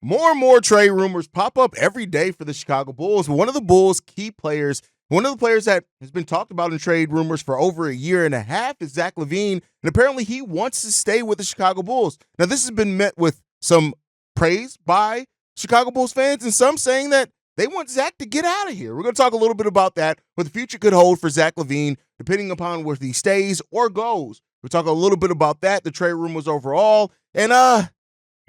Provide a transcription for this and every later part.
More and more trade rumors pop up every day for the Chicago Bulls. One of the Bulls' key players, one of the players that has been talked about in trade rumors for over a year and a half is Zach LaVine, and apparently he wants to stay with the Chicago Bulls. Now, this has been met with some praise by Chicago Bulls fans and some saying that they want Zach to get out of here. We're going to talk a little bit about that, what the future could hold for Zach LaVine, depending upon where he stays or goes. We'll talk a little bit about that, the trade rumors overall, and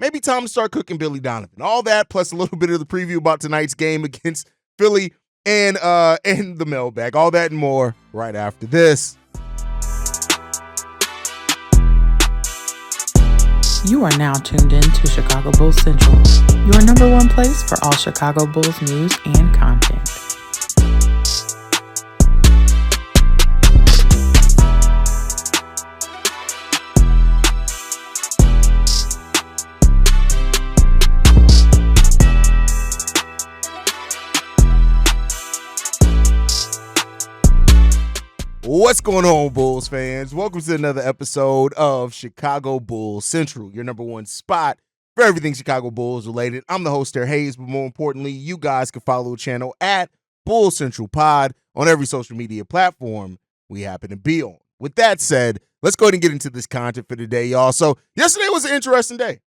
maybe time to start cooking Billy Donovan. All that, plus a little bit of the preview about tonight's game against Philly and the mailbag. All that and more right after this. You are now tuned in to Chicago Bulls Central, your number one place for all Chicago Bulls news and content. What's going on, Bulls fans? Welcome to another episode of Chicago Bulls Central, your number one spot for everything Chicago Bulls related. I'm the host there, Hayes, but more importantly, you guys can follow the channel at Bulls Central Pod on every social media platform we happen to be on. With that said, let's go ahead and get into this content for today, y'all. So yesterday was an interesting day.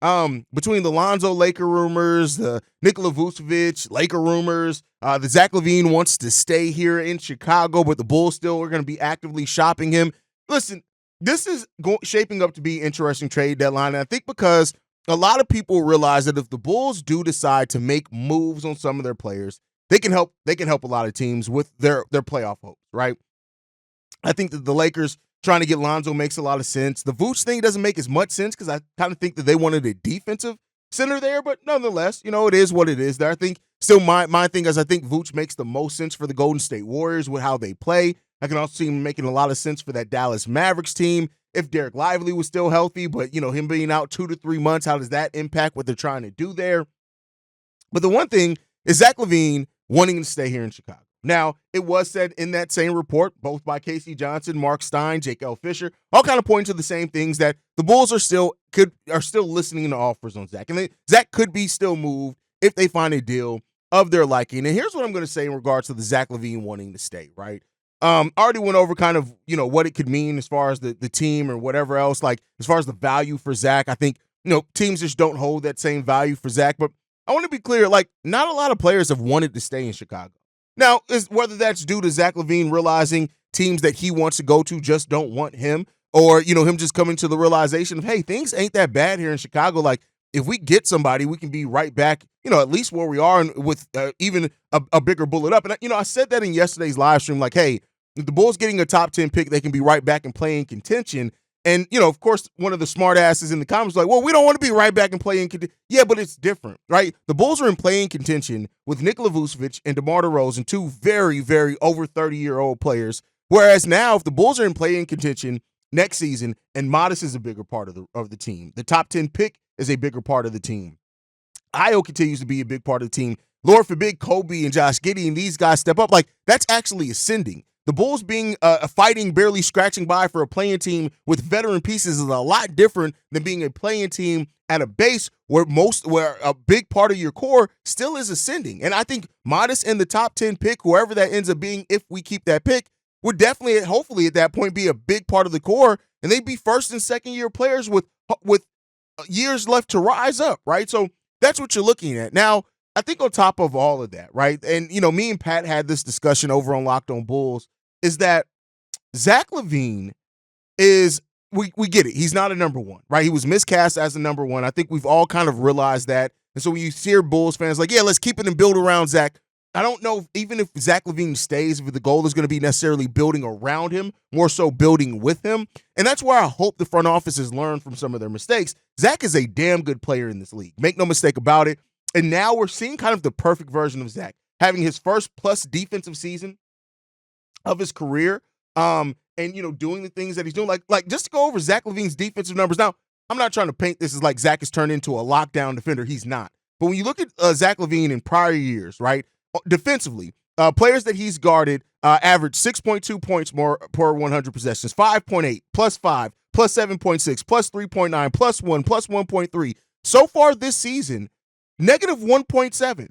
Between the Lonzo Laker rumors, the Nikola Vucevic Laker rumors, the Zach LaVine wants to stay here in Chicago, but the Bulls still are going to be actively shopping him. Listen, this is shaping up to be an interesting trade deadline, and I think because a lot of people realize that if the Bulls do decide to make moves on some of their players, they can help a lot of teams with their playoff hopes, right? I think that the Lakers trying to get Lonzo makes a lot of sense. The Vooch thing doesn't make as much sense because I kind of think that they wanted a defensive center there, but nonetheless, it is what it is there. I think still my thing is I think Vooch makes the most sense for the Golden State Warriors with how they play. I can also see him making a lot of sense for that Dallas Mavericks team if Derek Lively was still healthy, but him being out 2 to 3 months, how does that impact what they're trying to do there? But the one thing is Zach LaVine wanting to stay here in Chicago. Now, it was said in that same report, both by Casey Johnson, Mark Stein, Jake L. Fisher, all kind of pointing to the same things, that the Bulls are still listening to offers on Zach. And Zach could be still moved if they find a deal of their liking. And here's what I'm going to say in regards to the Zach LaVine wanting to stay, right? I already went over kind of, what it could mean as far as the team or whatever else, like as far as the value for Zach. I think, teams just don't hold that same value for Zach. But I want to be clear, like, not a lot of players have wanted to stay in Chicago. Now, whether that's due to Zach LaVine realizing teams that he wants to go to just don't want him, or, him just coming to the realization of, hey, things ain't that bad here in Chicago. Like, if we get somebody, we can be right back, at least where we are, and with even a bigger bullet up. And, I said that in yesterday's live stream, like, hey, if the Bulls getting a top 10 pick, they can be right back and playing contention. And, of course, one of the smart asses in the comments was like, well, we don't want to be right back and playing contention. Yeah, but it's different, right? The Bulls are in playing contention with Nikola Vucevic and DeMar DeRozan, two very, very over 30-year-old players. Whereas now, if the Bulls are in playing contention next season, and Matas is a bigger part of the team, the top 10 pick is a bigger part of the team. Io continues to be a big part of the team. Lord forbid Coby and Josh Giddey and these guys step up. Like, that's actually ascending. The Bulls being fighting, barely scratching by for a playing team with veteran pieces is a lot different than being a playing team at a base where a big part of your core still is ascending. And I think Matas in the top 10 pick, whoever that ends up being, if we keep that pick, would definitely, hopefully at that point, be a big part of the core, and they'd be first and second year players with years left to rise up, right? So that's what you're looking at. Now, I think on top of all of that, right, and, me and Pat had this discussion over on Locked On Bulls, is that Zach LaVine is, we get it, he's not a number one, right? He was miscast as a number one. I think we've all kind of realized that. And so when you hear Bulls fans like, yeah, let's keep it and build around Zach, I don't know even if Zach LaVine stays, if the goal is going to be necessarily building around him, more so building with him. And that's where I hope the front office has learned from some of their mistakes. Zach is a damn good player in this league. Make no mistake about it. And now we're seeing kind of the perfect version of Zach, having his first plus defensive season of his career, and doing the things that he's doing, like just to go over Zach LaVine's defensive numbers. Now, I'm not trying to paint this as like Zach has turned into a lockdown defender. He's not. But when you look at Zach LaVine in prior years, right, defensively, players that he's guarded average 6.2 points more per 100 possessions, 5.8, plus 5, plus 7.6, plus 3.9, plus 1, plus 1.3. So far this season, negative 1.7.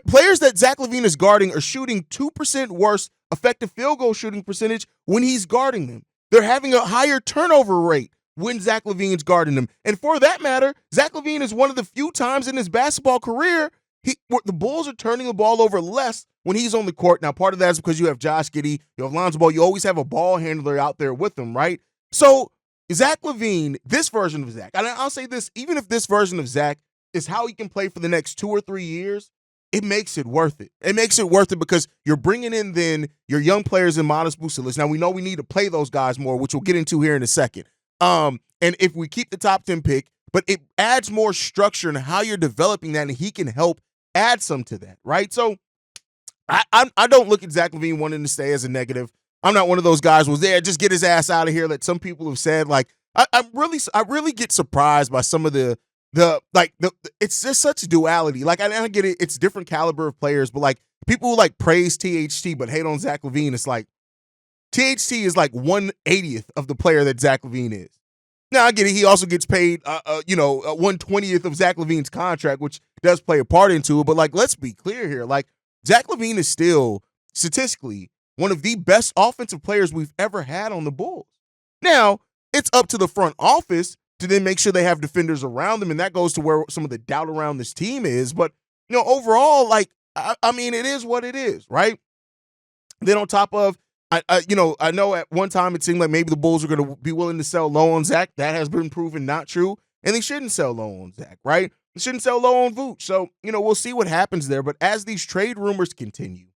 Players that Zach LaVine is guarding are shooting 2% worse effective field goal shooting percentage when he's guarding them. They're having a higher turnover rate when Zach LaVine's guarding them. And for that matter, Zach LaVine is one of the few times in his basketball career the Bulls are turning the ball over less when he's on the court. Now, part of that is because you have Josh Giddey, you have Lonzo Ball. You always have a ball handler out there with them, right? So Zach LaVine, this version of Zach, and I'll say this, even if this version of Zach is how he can play for the next 2 or 3 years, it makes it worth it. It makes it worth it because you're bringing in then your young players in Matas Buzelis. Now, we know we need to play those guys more, which we'll get into here in a second. And if we keep the top 10 pick, but it adds more structure in how you're developing that, and he can help add some to that, right? So I don't look at Zach LaVine wanting to stay as a negative. I'm not one of those guys who was there, just get his ass out of here, that some people have said. Like, I really get surprised by some of the it's just such a duality. Like, I get it, it's different caliber of players, but like people who like praise THT but hate on Zach LaVine, it's like THT is like 1/80th of the player that Zach LaVine is. Now, I get it. He also gets paid, 1/20th of Zach LaVine's contract, which does play a part into it. But, like, let's be clear here. Like, Zach LaVine is still, statistically, one of the best offensive players we've ever had on the Bulls. Now, it's up to the front office to then make sure they have defenders around them, and that goes to where some of the doubt around this team is. But, overall, like, I mean, it is what it is, right? Then on top of, I know at one time it seemed like maybe the Bulls are going to be willing to sell low on Zach. That has been proven not true, and they shouldn't sell low on Zach, right? They shouldn't sell low on Vooch. So, we'll see what happens there. But as these trade rumors continue,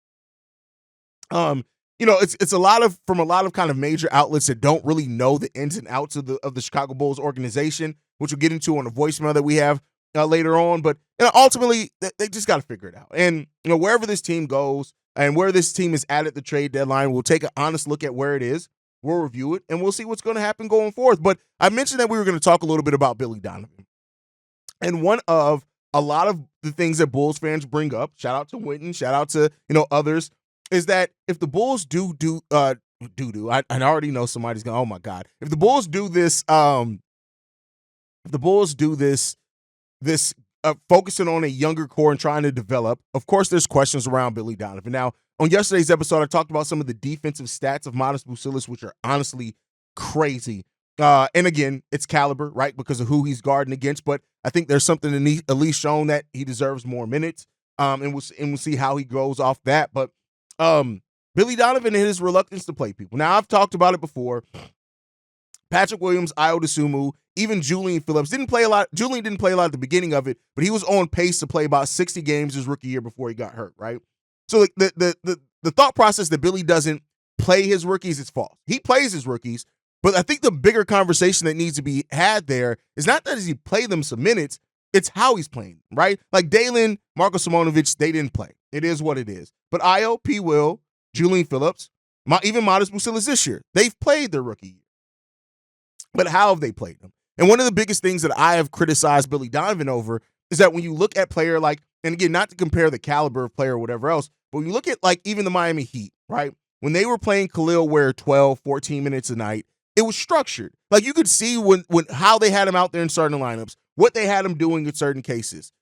it's a lot of kind of major outlets that don't really know the ins and outs of the Chicago Bulls organization, which we'll get into on a voicemail that we have later on. But ultimately, they just got to figure it out. And wherever this team goes, and where this team is at the trade deadline, we'll take an honest look at where it is. We'll review it, and we'll see what's going to happen going forth. But I mentioned that we were going to talk a little bit about Billy Donovan. And one of a lot of the things that Bulls fans bring up, shout out to Winton, shout out to, others, is that if the Bulls I already know somebody's going, oh my God. If the Bulls do this, focusing on a younger core and trying to develop, of course, there's questions around Billy Donovan. Now, on yesterday's episode, I talked about some of the defensive stats of Matas Buzelis, which are honestly crazy. And again, it's caliber, right, because of who he's guarding against. But I think there's something at least shown that he deserves more minutes. And we'll see how he goes off that. But Billy Donovan and his reluctance to play people. Now, I've talked about it before. Patrick Williams, Ayo Dosunmu, even Julian Phillips didn't play a lot. Julian didn't play a lot at the beginning of it, but he was on pace to play about 60 games his rookie year before he got hurt, right? So like the thought process that Billy doesn't play his rookies is false. He plays his rookies, but I think the bigger conversation that needs to be had there is not that he play them some minutes, it's how he's playing, right? Like Dalen, Marko Simonovic, they didn't play. It is what it is. But Ayo, P. Will, Julian Phillips, even Matas Buzelis this year, they've played their rookie year. But how have they played them? And one of the biggest things that I have criticized Billy Donovan over is that when you look at player like, and again, not to compare the caliber of player or whatever else, but when you look at like even the Miami Heat, right? When they were playing Khalil Ware 12, 14 minutes a night, it was structured. Like you could see when how they had him out there in certain lineups, what they had him doing in certain cases.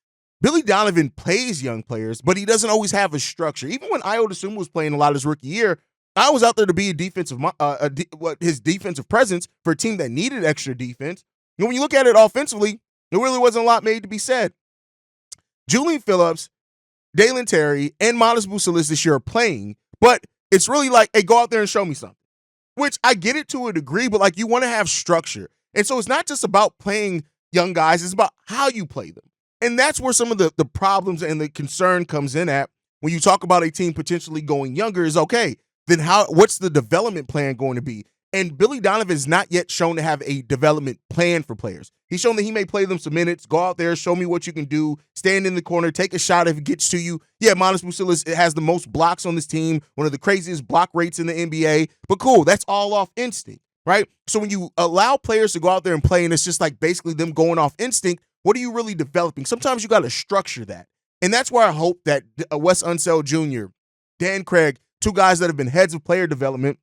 Billy Donovan plays young players, but he doesn't always have a structure. Even when Ayo Dosunmu was playing a lot his rookie year, I was out there to be his defensive presence for a team that needed extra defense. And when you look at it offensively, there really wasn't a lot made to be said. Julian Phillips, Dalen Terry, and Matas Buzelis this year are playing, but it's really like, hey, go out there and show me something. Which I get it to a degree, but like you want to have structure. And so it's not just about playing young guys, it's about how you play them. And that's where some of the problems and the concern comes in at when you talk about a team potentially going younger is, okay, then what's the development plan going to be? And Billy Donovan is not yet shown to have a development plan for players. He's shown that he may play them some minutes, go out there, show me what you can do, stand in the corner, take a shot if it gets to you. Yeah, Matas Buzelis has the most blocks on this team, one of the craziest block rates in the NBA. But cool, that's all off instinct, right? So when you allow players to go out there and play, and it's just like basically them going off instinct, what are you really developing? Sometimes you got to structure that. And that's where I hope that Wes Unseld Jr., Dan Craig, two guys that have been heads of player development,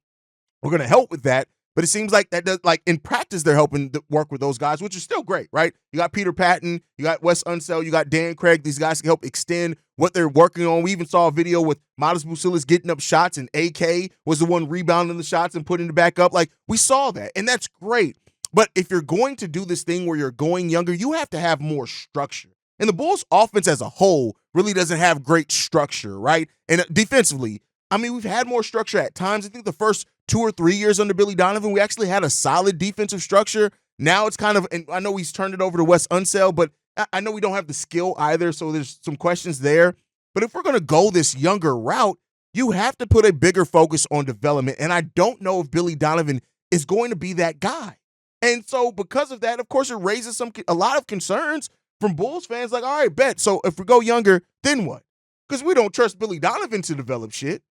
we're going to help with that. But it seems like that does, like in practice, they're helping work with those guys, which is still great, right? You got Peter Patton, you got Wes Unseld, you got Dan Craig. These guys can help extend what they're working on. We even saw a video with Matas Buzelis getting up shots, and AK was the one rebounding the shots and putting it back up. Like, we saw that, and that's great. But if you're going to do this thing where you're going younger, you have to have more structure. And the Bulls' offense as a whole really doesn't have great structure, right? And defensively, I mean, we've had more structure at times. I think the first 2 or 3 years under Billy Donovan, we actually had a solid defensive structure. Now it's kind of, and I know he's turned it over to Wes Unseld, but I know we don't have the skill either, so there's some questions there. But if we're going to go this younger route, you have to put a bigger focus on development. And I don't know if Billy Donovan is going to be that guy. And so because of that, of course, it raises a lot of concerns from Bulls fans. Like, all right, bet. So if we go younger, then what? Because we don't trust Billy Donovan to develop shit.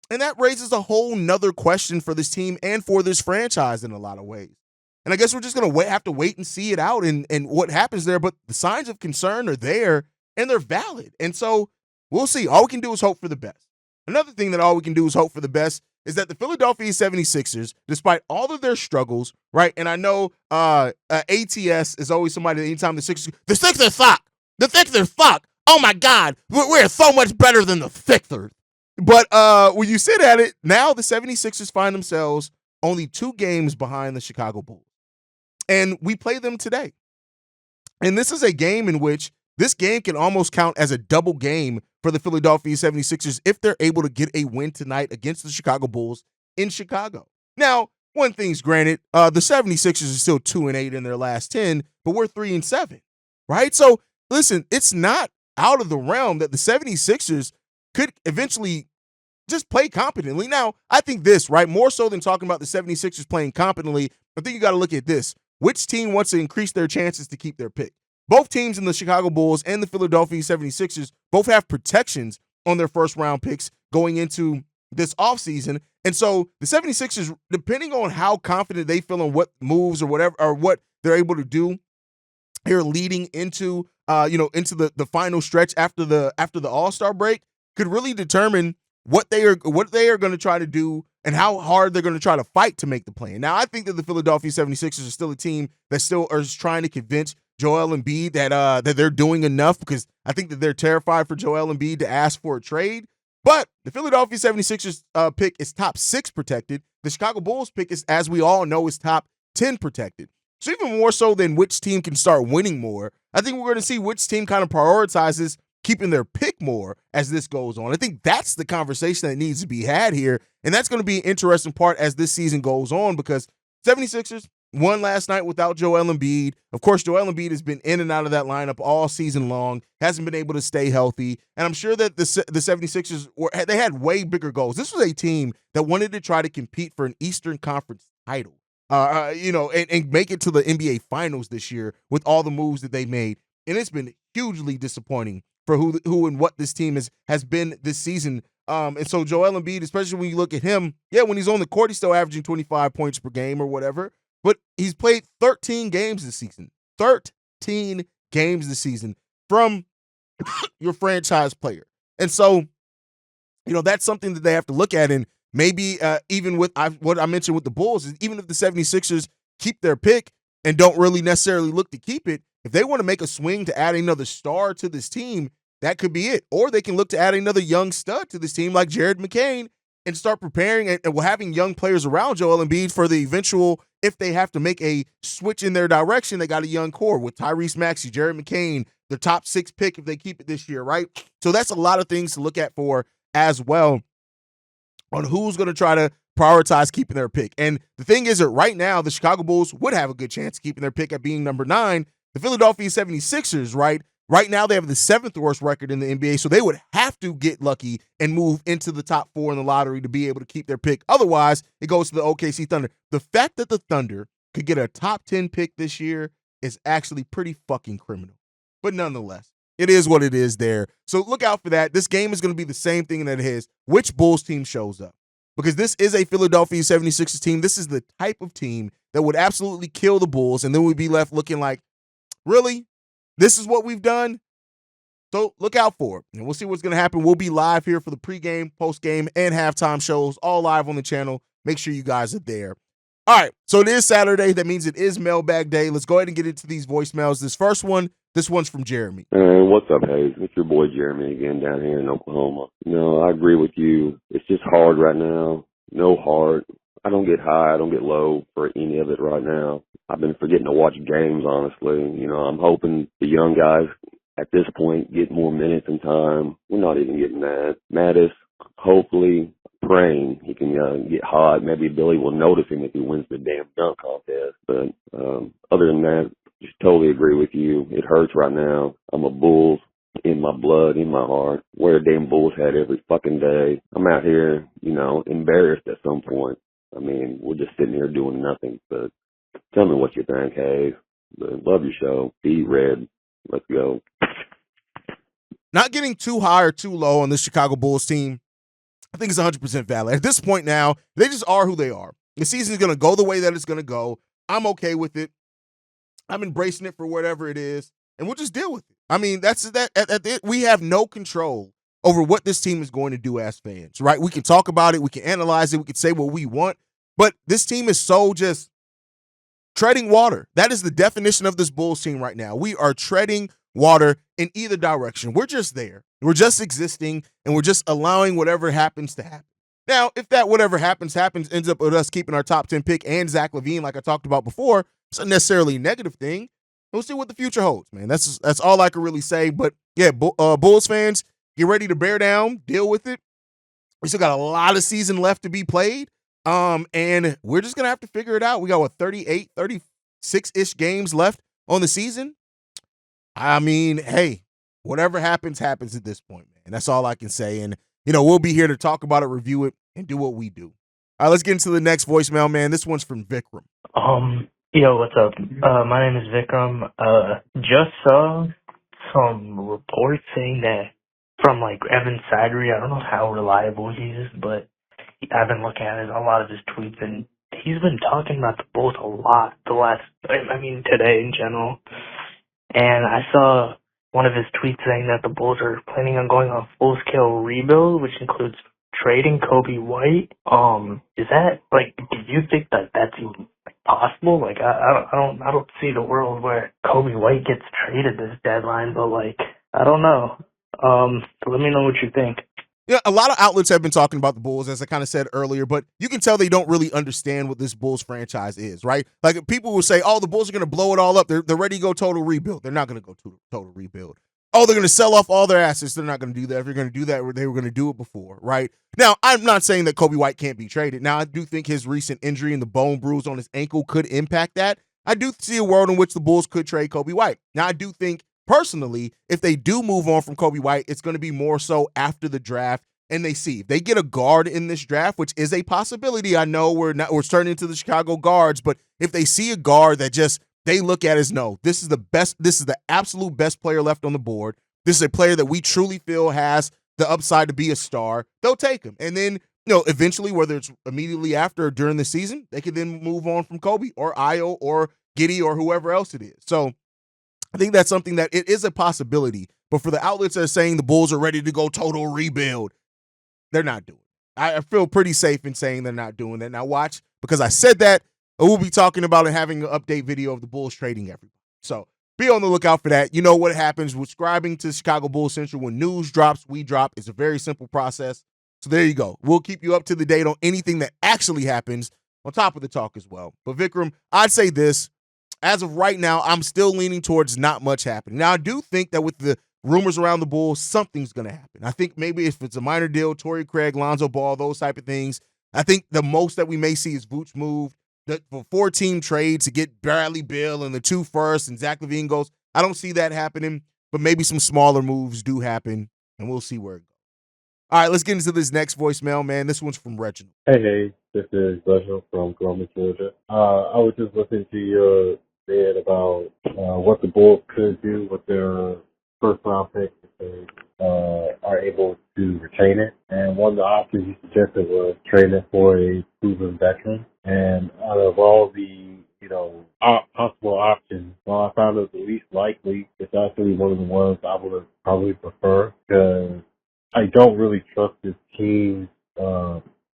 And that raises a whole nother question for this team and for this franchise in a lot of ways. And I guess we're just going to have to wait and see it out and what happens there. But the signs of concern are there, and they're valid. And so we'll see. All we can do is hope for the best. Another thing that all we can do is hope for the best is that the Philadelphia 76ers, despite all of their struggles, right? And I know ATS is always somebody that anytime the Sixers suck. The Sixers suck. Oh, my God. We're so much better than the Sixers. But when you sit at it, now the 76ers find themselves only 2 games behind the Chicago Bulls. And we play them today. And this is a game in which this game can almost count as a double game for the Philadelphia 76ers if they're able to get a win tonight against the Chicago Bulls in Chicago. Now, one thing's granted, the 76ers are still 2-8 in their last 10, but we're 3-7, right? So, listen, it's not out of the realm that the 76ers could eventually just play competently. Now, I think this, right, more so than talking about the 76ers playing competently, I think you got to look at this. Which team wants to increase their chances to keep their pick? Both teams in the Chicago Bulls and the Philadelphia 76ers both have protections on their first-round picks going into this offseason. And so the 76ers, depending on how confident they feel on what moves or whatever, or what they're able to do here leading into into the final stretch after the All-Star break, could really determine what they are going to try to do and how hard they're going to try to fight to make the play. Now, I think that the Philadelphia 76ers are still a team that still is trying to convince Joel Embiid that they're doing enough, because I think that they're terrified for Joel Embiid to ask for a trade. But the Philadelphia 76ers pick is top 6 protected. The Chicago Bulls pick is, as we all know, is top 10 protected. So even more so than which team can start winning more, I think we're going to see which team kind of prioritizes keeping their pick more as this goes on. I think that's the conversation that needs to be had here, and that's going to be an interesting part as this season goes on, because 76ers won last night without Joel Embiid. Of course, Joel Embiid has been in and out of that lineup all season long, hasn't been able to stay healthy, and I'm sure that the 76ers, they had way bigger goals. This was a team that wanted to try to compete for an Eastern Conference title, and make it to the NBA Finals this year with all the moves that they made, and it's been hugely disappointing for who and what this team has been this season. And so Joel Embiid, especially when you look at him, when he's on the court, he's still averaging 25 points per game or whatever. But he's played 13 games this season. 13 games this season from your franchise player. And so, that's something that they have to look at. And maybe even with what I mentioned with the Bulls, is even if the 76ers keep their pick and don't really necessarily look to keep it, if they want to make a swing to add another star to this team, that could be it. Or they can look to add another young stud to this team like Jared McCain and start preparing and having young players around Joel Embiid for the eventual, if they have to make a switch in their direction, they got a young core with Tyrese Maxey, Jared McCain, their top 6 pick if they keep it this year, right? So that's a lot of things to look at for as well on who's going to try to prioritize keeping their pick. And the thing is that right now, the Chicago Bulls would have a good chance of keeping their pick at being number 9. The Philadelphia 76ers, right now they have the 7th worst record in the NBA, so they would have to get lucky and move into the top 4 in the lottery to be able to keep their pick. Otherwise, it goes to the OKC Thunder. The fact that the Thunder could get a top 10 pick this year is actually pretty fucking criminal. But nonetheless, it is what it is there. So look out for that. This game is going to be the same thing that it is. Which Bulls team shows up? Because this is a Philadelphia 76ers team. This is the type of team that would absolutely kill the Bulls, and then we'd be left looking like, really? This is what we've done? So look out for it, and we'll see what's going to happen. We'll be live here for the pregame, postgame, and halftime shows, all live on the channel. Make sure you guys are there. All right, so it is Saturday. That means it is Mailbag Day. Let's go ahead and get into these voicemails. This one's from Jeremy. What's up, Hayes? It's your boy Jeremy again down here in Oklahoma. I agree with you. It's just hard right now. No heart. I don't get high. I don't get low for any of it right now. I've been forgetting to watch games, honestly. I'm hoping the young guys at this point get more minutes and time. We're not even getting that. Matas, hopefully, praying he can get hot. Maybe Billy will notice him if he wins the damn dunk contest. But other than that, just totally agree with you. It hurts right now. I'm a Bulls in my blood, in my heart. Wear a damn Bulls hat every fucking day. I'm out here, embarrassed at some point. We're just sitting here doing nothing. But tell me what you think, Hayes. Love your show. Be red. Let's go. Not getting too high or too low on this Chicago Bulls team, I think it's 100% valid. At this point now, they just are who they are. The season's going to go the way that it's going to go. I'm okay with it. I'm embracing it for whatever it is, and we'll just deal with it. That's that. We have no control over what this team is going to do as fans, right? We can talk about it. We can analyze it. We can say what we want, but this team is so just treading water. That is the definition of this Bulls team right now. We are treading water in either direction. We're just there. We're just existing, and we're just allowing whatever happens to happen. Now, if that whatever happens, ends up with us keeping our top 10 pick and Zach LaVine, like I talked about before, it's not necessarily a negative thing. We'll see what the future holds, man. That's all I can really say. But, yeah, Bulls fans, get ready to bear down, deal with it. We still got a lot of season left to be played, and we're just going to have to figure it out. We got, 38, 36-ish games left on the season. Hey, whatever happens at this point, man. That's all I can say. And, we'll be here to talk about it, review it, and do what we do. All right, let's get into the next voicemail, man. This one's from Vikram. Yo, what's up? My name is Vikram. Just saw some reports saying that from Evan Sidery. I don't know how reliable he is, but I've been looking at a lot of his tweets, and he's been talking about the Bulls a lot today in general. And I saw one of his tweets saying that the Bulls are planning on going on full-scale rebuild, which includes trading Coby White. Is that do you think that that's even possible? I don't see the world where Coby White gets traded this deadline, but I don't know. Let me know what you think. Yeah, a lot of outlets have been talking about the Bulls, as I kind of said earlier, but you can tell they don't really understand what this Bulls franchise is, right? People will say, oh, the Bulls are going to blow it all up. They're ready to go total rebuild. They're not going to go total rebuild. Oh, they're going to sell off all their assets. They're not going to do that. If they're going to do that, they were going to do it before, right? Now, I'm not saying that Coby White can't be traded. Now, I do think his recent injury and the bone bruise on his ankle could impact that. I do see a world in which the Bulls could trade Coby White. Now, I do think, personally, if they do move on from Coby White, it's going to be more so after the draft. And they see if they get a guard in this draft, which is a possibility. I know we're turning into the Chicago guards, but if they see a guard that just they look at as no, this is the best, this is the absolute best player left on the board. This is a player that we truly feel has the upside to be a star. They'll take him, and then eventually, whether it's immediately after or during the season, they can then move on from Coby or Ayo or Giddey or whoever else it is. So I think that's something that it is a possibility. But for the outlets that are saying the Bulls are ready to go total rebuild, they're not doing it. I feel pretty safe in saying they're not doing that. Now watch, because I said that, we'll be talking about and having an update video of the Bulls trading everybody. So be on the lookout for that. You know what happens. Subscribing to Chicago Bulls Central. When news drops, we drop. It's a very simple process. So there you go. We'll keep you up to the date on anything that actually happens on top of the talk as well. But Vikram, I'd say this. As of right now, I'm still leaning towards not much happening. Now, I do think that with the rumors around the Bulls, something's going to happen. I think maybe if it's a minor deal, Torrey Craig, Lonzo Ball, those type of things, I think the most that we may see is Vooch move for 4-team trade to get Bradley Beal and the 2 firsts and Zach LaVine goes. I don't see that happening, but maybe some smaller moves do happen, and we'll see where it goes. All right, let's get into this next voicemail, man. This one's from Reginald. Hey, this is Reginald from Columbus, Georgia. I was just listening to your bit about what the Bulls could do with their first-round pick if they are able to retain it. And one of the options you suggested was trading for a proven veteran. And out of all the, possible options, I found it the least likely. It's actually one of the ones I would probably prefer because I don't really trust this team's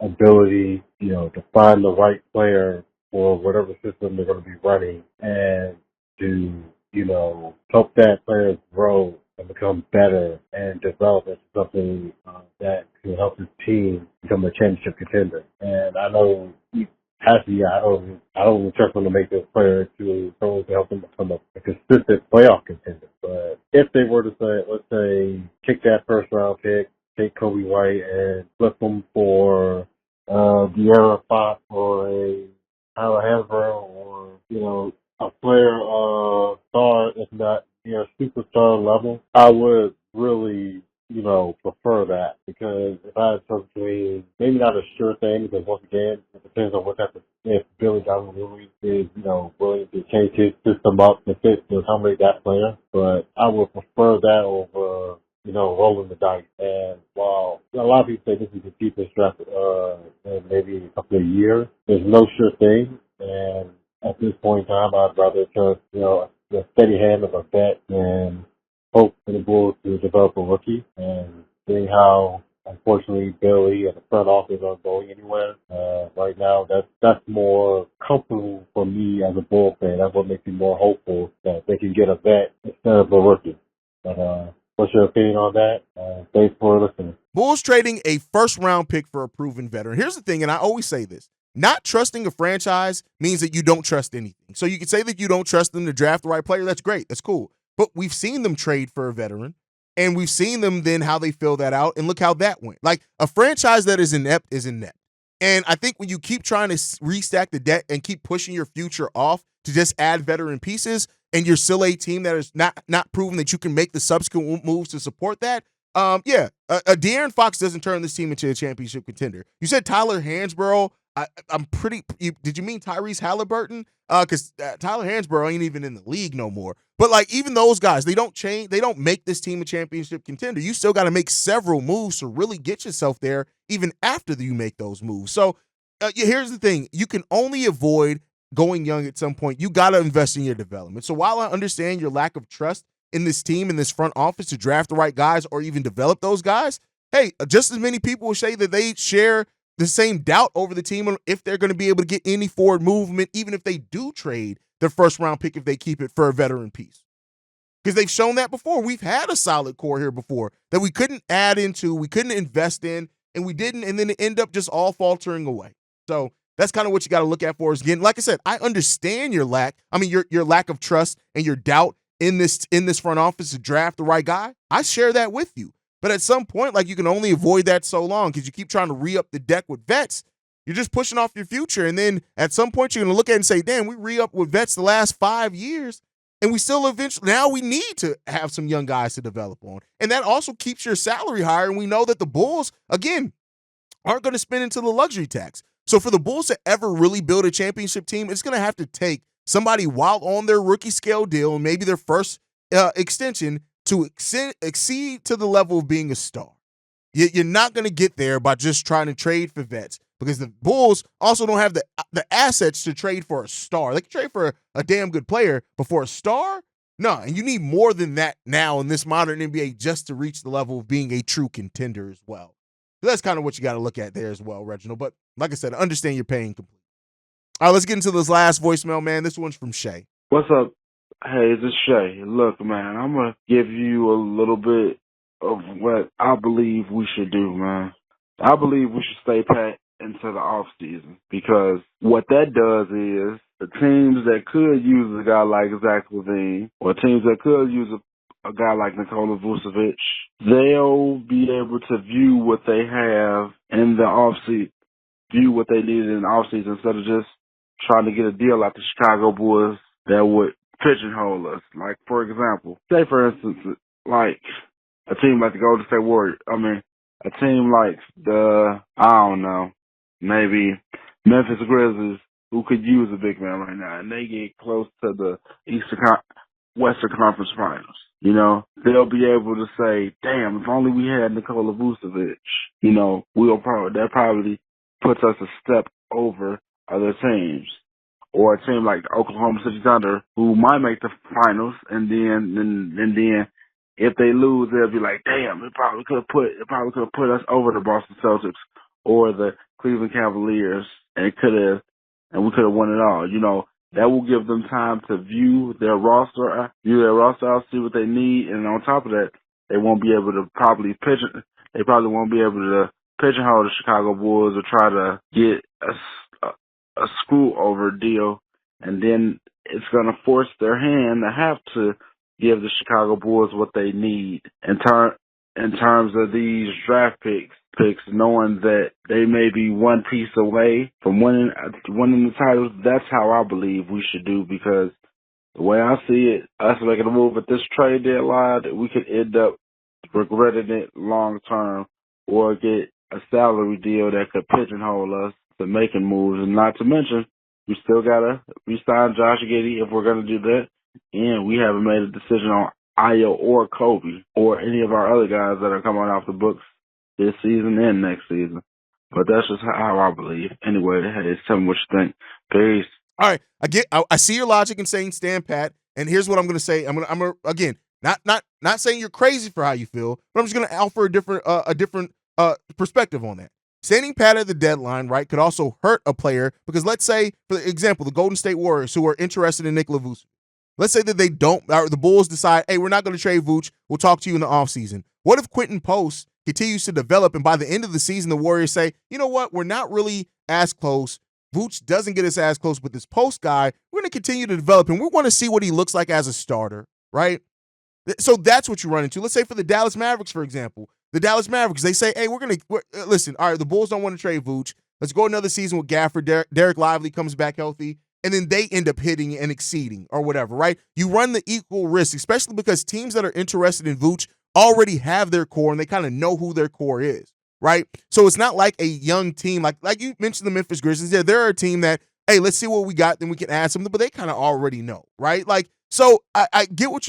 ability, to find the right player for whatever system they're going to be running and to, help that player grow and become better and develop into something that can help his team become a championship contender. And I know actually, I don't trust them to make this player to help them become a consistent playoff contender. But if they were to say, let's say, kick that first round pick, take Coby White and flip him for De'Aaron Fox or a Tyler Hansbrough or, a player star, if not, superstar level, I would really, prefer that because if I had something between, maybe not a sure thing because once again, it depends on what type of, if Billy Donovan is, willing to change his system up to fit to accommodate that player. But I would prefer that over, rolling the dice. And while a lot of people say this is the deepest draft in maybe a couple of years, there's no sure thing. And at this point in time, I'd rather trust, the steady hand of a vet and hope for the Bulls to develop a rookie. And seeing how, unfortunately, Billy and the front office aren't going anywhere right now, that's more comfortable for me as a Bull fan. That's what makes me more hopeful that they can get a vet instead of a rookie. But what's your opinion on that? Thanks for listening. Bulls trading a first-round pick for a proven veteran. Here's the thing, and I always say this. Not trusting a franchise means that you don't trust anything. So you can say that you don't trust them to draft the right player. That's great. That's cool. But we've seen them trade for a veteran, and we've seen them then how they fill that out, and look how that went. Like, a franchise that is inept is inept. And I think when you keep trying to restack the debt and keep pushing your future off to just add veteran pieces, and you're still a team that is not proven that you can make the subsequent moves to support that, a De'Aaron Fox doesn't turn this team into a championship contender. You said Tyler Hansbrough. I'm pretty. Did you mean Tyrese Halliburton? Because Tyler Hansbrough ain't even in the league no more. But like even those guys, they don't change. They don't make this team a championship contender. You still got to make several moves to really get yourself there, even after you make those moves. So here's the thing: you can only avoid going young at some point. You got to invest in your development. So while I understand your lack of trust in this team, in this front office to draft the right guys or even develop those guys, hey, just as many people will say that they share the same doubt over the team if they're going to be able to get any forward movement, even if they do trade their first round pick if they keep it for a veteran piece. Because they've shown that before. We've had a solid core here before that we couldn't add into, we couldn't invest in, and we didn't, and then it ended up just all faltering away. So that's kind of what you got to look at for us. Again, like I said, I understand your lack of trust and your doubt in this front office to draft the right guy. I share that with you. But at some point, like, you can only avoid that so long because you keep trying to re-up the deck with vets. You're just pushing off your future. And then at some point, you're going to look at it and say, damn, we re-up with vets the last 5 years. And we still eventually, now we need to have some young guys to develop on. And that also keeps your salary higher. And we know that the Bulls, again, aren't going to spend into the luxury tax. So for the Bulls to ever really build a championship team, it's going to have to take somebody while on their rookie scale deal, maybe their first extension, to exceed to the level of being a star. You're not going to get there by just trying to trade for vets because the Bulls also don't have the assets to trade for a star. They can trade for a damn good player, but for a star, no. And you need more than that now in this modern NBA just to reach the level of being a true contender as well. So that's kind of what you got to look at there as well, Reginald. But like I said, I understand your pain completely. All right, let's get into this last voicemail, man. This one's from Shay. What's up? Hey, this is Shay. Look, man, I'm going to give you a little bit of what I believe we should do, man. I believe we should stay pat into the offseason because what that does is the teams that could use a guy like Zach LaVine or teams that could use a guy like Nikola Vucevic, they'll be able to view what they have in the offseason, view what they need in the offseason instead of just trying to get a deal out the Chicago Bulls that would pigeonhole us. Like, for example, say, for instance, like a team like the Golden State Warriors. I mean, a team like maybe Memphis Grizzlies, who could use a big man right now, and they get close to the Western Conference Finals. You know, they'll be able to say, damn, if only we had Nikola Vucevic, you know, that probably puts us a step over other teams. Or a team like the Oklahoma City Thunder, who might make the finals, and then if they lose, they'll be like, "Damn, it probably could have put us over the Boston Celtics or the Cleveland Cavaliers, and it could have and we could have won it all. You know, that will give them time to view their roster out, see what they need, and on top of that, they won't be able to They probably won't be able to pigeonhole the Chicago Bulls or try to get a screw over deal, and then it's going to force their hand to have to give the Chicago Bulls what they need in terms of these draft picks, knowing that they may be one piece away from winning the titles. That's how I believe we should do, because the way I see it, us making a move at this trade deadline, we could end up regretting it long term, or get a salary deal that could pigeonhole us to making moves. And not to mention, we still got to re-sign Josh Giddey if we're going to do that. And we haven't made a decision on Ayo or Coby or any of our other guys that are coming off the books this season and next season. But that's just how I believe. Anyway, hey, tell me what you think. Peace. All right, I see your logic in saying stand pat, and here's what I'm going to say. I'm gonna again, not saying you're crazy for how you feel, but I'm just going to offer a different perspective on that. Standing pat at the deadline, right, could also hurt a player, because let's say, for example, the Golden State Warriors, who are interested in Nikola Vucevic. Let's say that they don't, or the Bulls decide, hey, we're not going to trade Vooch. We'll talk to you in the offseason. What if Quentin Post continues to develop, and by the end of the season, the Warriors say, you know what, we're not really as close. Vooch doesn't get us as close with this Post guy. We're going to continue to develop, and we want to see what he looks like as a starter, right? So that's what you run into. Let's say for the Dallas Mavericks, for example. The Dallas Mavericks, they say, hey, listen, all right, the Bulls don't want to trade Vooch. Let's go another season with Gafford. Derek Lively comes back healthy, and then they end up hitting and exceeding or whatever, right? You run the equal risk, especially because teams that are interested in Vooch already have their core, and they kind of know who their core is, right? So it's not like a young team, like you mentioned the Memphis Grizzlies. Yeah, they're a team that, hey, let's see what we got, then we can add something, but they kind of already know, right? So I get what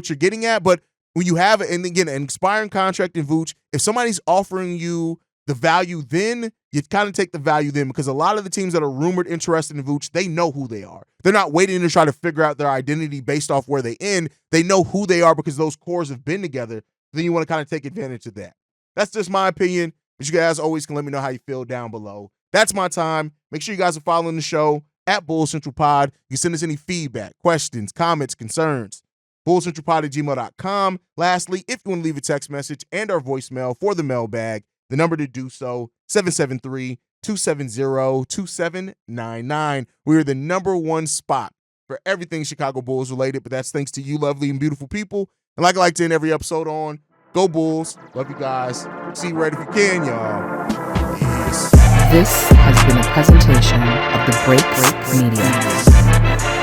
you're getting at, but when you have, and again, an expiring contract in Vooch, if somebody's offering you the value, then you kind of take the value then, because a lot of the teams that are rumored interested in Vooch, they know who they are. They're not waiting to try to figure out their identity based off where they end. They know who they are because those cores have been together. Then you want to kind of take advantage of that. That's just my opinion, but you guys always can let me know how you feel down below. That's my time. Make sure you guys are following the show at Bull Central Pod. You can send us any feedback, questions, comments, concerns. BullCentralPod@gmail.com. Lastly, if you want to leave a text message and our voicemail for the mailbag, the number to do so, 773-270-2799. We are the number one spot for everything Chicago Bulls related, but that's thanks to you lovely and beautiful people. And like I like to end every episode on, go Bulls. Love you guys. See you right if you can, y'all. Peace. This has been a presentation of the Break Media.